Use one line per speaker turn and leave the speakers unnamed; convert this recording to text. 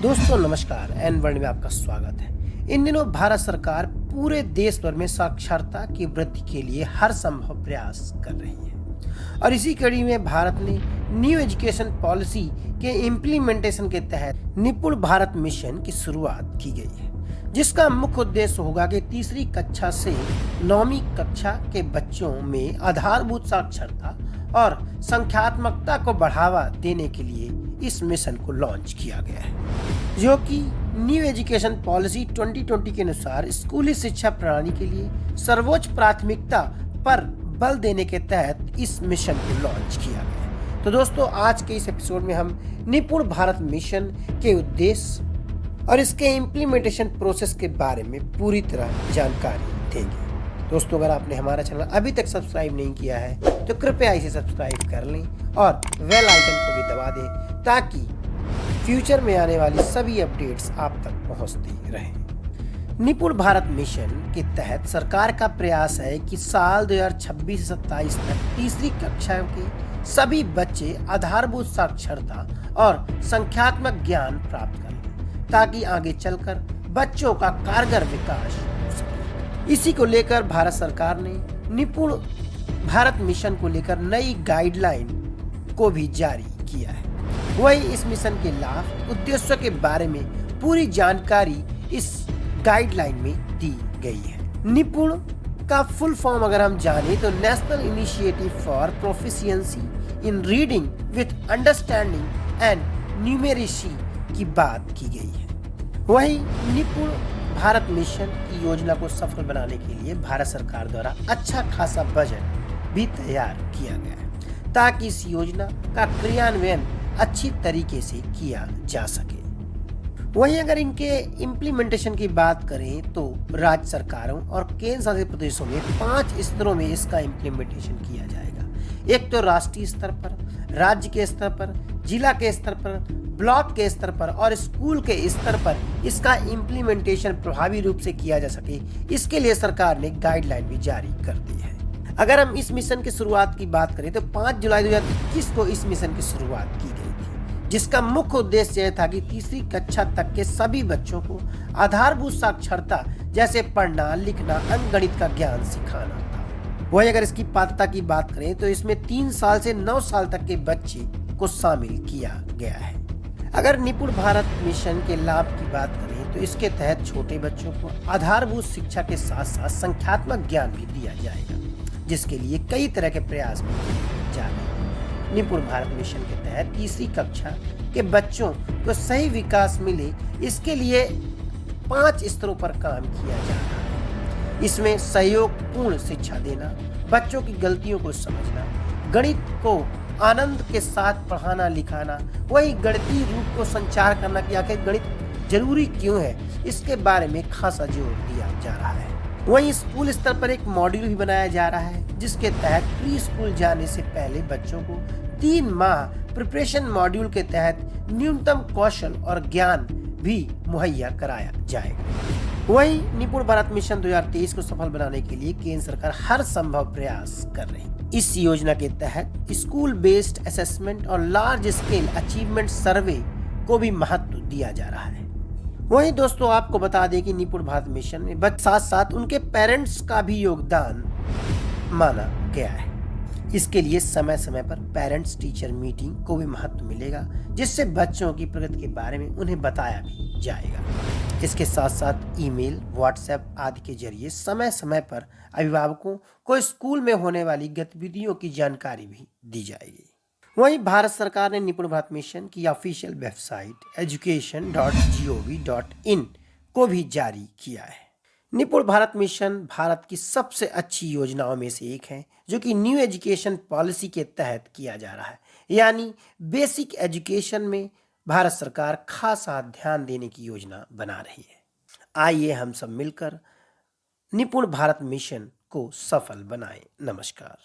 दोस्तों नमस्कार। N world में आपका स्वागत है। इन दिनों भारत सरकार पूरे देश भर में साक्षरता की वृद्धि के लिए हर संभव प्रयास कर रही है और इसी कड़ी में भारत ने न्यू एजुकेशन पॉलिसी के इम्प्लीमेंटेशन के तहत निपुण भारत मिशन की शुरुआत की गई है, जिसका मुख्य उद्देश्य होगा कि तीसरी कक्षा से 9वीं कक्षा के बच्चों में आधारभूत साक्षरता और संख्यात्मकता को बढ़ावा देने के लिए इस मिशन को लॉन्च किया गया है, जो कि न्यू एजुकेशन पॉलिसी 2020 के अनुसार स्कूली शिक्षा प्रणाली के लिए सर्वोच्च प्राथमिकता पर बल देने के तहत इस मिशन को लॉन्च किया गया है। तो दोस्तों, आज के इस एपिसोड में हम निपुण भारत मिशन के उद्देश्य और इसके इम्प्लीमेंटेशन प्रोसेस के बारे में पूरी तरह जानकारी देंगे। दोस्तों, अगर आपने हमारा चैनल अभी तक सब्सक्राइब नहीं किया है तो कृपया इसे सब्सक्राइब कर लें और बेल आइकन को भी दबा दें ताकि फ्यूचर में आने वाली सभी अपडेट्स आप तक पहुंचती रहें। निपुण भारत मिशन के तहत सरकार का प्रयास है कि साल 2026 से 27 तक तीसरी कक्षा के सभी बच्चे आधारभूत साक्षरता और संख्यात्मक ज्ञान प्राप्त करें ताकि आगे चलकर बच्चों का कारगर विकास हो सके। इसी को लेकर भारत सरकार ने निपुण भारत मिशन को लेकर नई गाइडलाइन को भी जारी किया है। वही इस मिशन के लाभ उद्देश्यों के बारे में पूरी जानकारी इस गाइडलाइन में दी गई है। निपुण का फुल फॉर्म अगर हम जाने तो national initiative for proficiency in reading with understanding and numeracy की बात की गई है। वही निपुण भारत मिशन की योजना को सफल बनाने के लिए भारत सरकार द्वारा अच्छा खासा बजट भी तैयार किया गया है ताकि इस योजना का क्रियान्वयन अच्छी तरीके से किया जा सके। वहीं अगर इनके इम्प्लीमेंटेशन की बात करें तो राज्य सरकारों और केंद्र शासित प्रदेशों में 5 स्तरों में इसका इम्प्लीमेंटेशन किया जाएगा। एक तो राष्ट्रीय स्तर पर, राज्य के स्तर पर, जिला के स्तर पर, ब्लॉक के स्तर पर और स्कूल के स्तर पर इसका इम्प्लीमेंटेशन प्रभावी रूप से किया जा सके, इसके लिए सरकार ने गाइडलाइन भी जारी कर दी है। अगर हम इस मिशन की शुरुआत की बात करें तो 5 जुलाई 2021 को इस मिशन की शुरुआत की गई थी, जिसका मुख्य उद्देश्य यह था कि तीसरी कक्षा तक के सभी बच्चों को आधारभूत साक्षरता जैसे पढ़ना, लिखना, अंकगणित का ज्ञान सिखाना था। वही अगर इसकी पात्रता की बात करें तो इसमें 3 साल से 9 साल तक के बच्चे को शामिल किया गया है। अगर निपुण भारत मिशन के लाभ की बात करें तो इसके तहत छोटे बच्चों को आधारभूत शिक्षा के साथ साथ संख्यात्मक ज्ञान भी दिया जाएगा, जिसके लिए कई तरह के प्रयास भी किए जा रहे हैं। निपुण भारत मिशन के तहत तीसरी कक्षा के बच्चों को सही विकास मिले, इसके लिए 5 स्तरों पर काम किया जा रहा है। इसमें सहयोगपूर्ण शिक्षा देना, बच्चों की गलतियों को समझना, गणित को आनंद के साथ पढ़ाना लिखाना, वही गणितीय रूप को संचार करना कि आखिर गणित जरूरी क्यों है, इसके बारे में खासा जोर दिया जा रहा है। वहीं स्कूल स्तर पर एक मॉड्यूल भी बनाया जा रहा है, जिसके तहत प्री स्कूल जाने से पहले बच्चों को 3 माह प्रिपरेशन मॉड्यूल के तहत न्यूनतम कौशल और ज्ञान भी मुहैया कराया जाएगा। वहीं निपुण भारत मिशन 2023 को सफल बनाने के लिए केंद्र सरकार हर संभव प्रयास कर रही है। इस योजना के तहत स्कूल बेस्ड असेसमेंट और लार्ज स्केल अचीवमेंट सर्वे को भी महत्व दिया जा रहा है। वहीं दोस्तों, आपको बता दें कि निपुण भारत मिशन में साथ साथ उनके पेरेंट्स का भी योगदान माना गया है। इसके लिए समय समय पर पेरेंट्स टीचर मीटिंग को भी महत्व मिलेगा, जिससे बच्चों की प्रगति के बारे में उन्हें बताया भी जाएगा। इसके साथ साथ ईमेल, व्हाट्सएप आदि के जरिए समय समय पर अभिभावकों को स्कूल में होने वाली गतिविधियों की जानकारी भी दी जाएगी। वहीं भारत सरकार ने निपुण भारत मिशन की ऑफिशियल वेबसाइट education.gov.in को भी जारी किया है। निपुण भारत मिशन भारत की सबसे अच्छी योजनाओं में से एक है, जो कि न्यू एजुकेशन पॉलिसी के तहत किया जा रहा है। यानी बेसिक एजुकेशन में भारत सरकार खासा ध्यान देने की योजना बना रही है। आइए हम सब मिलकर निपुण भारत मिशन को सफल बनाएं। नमस्कार।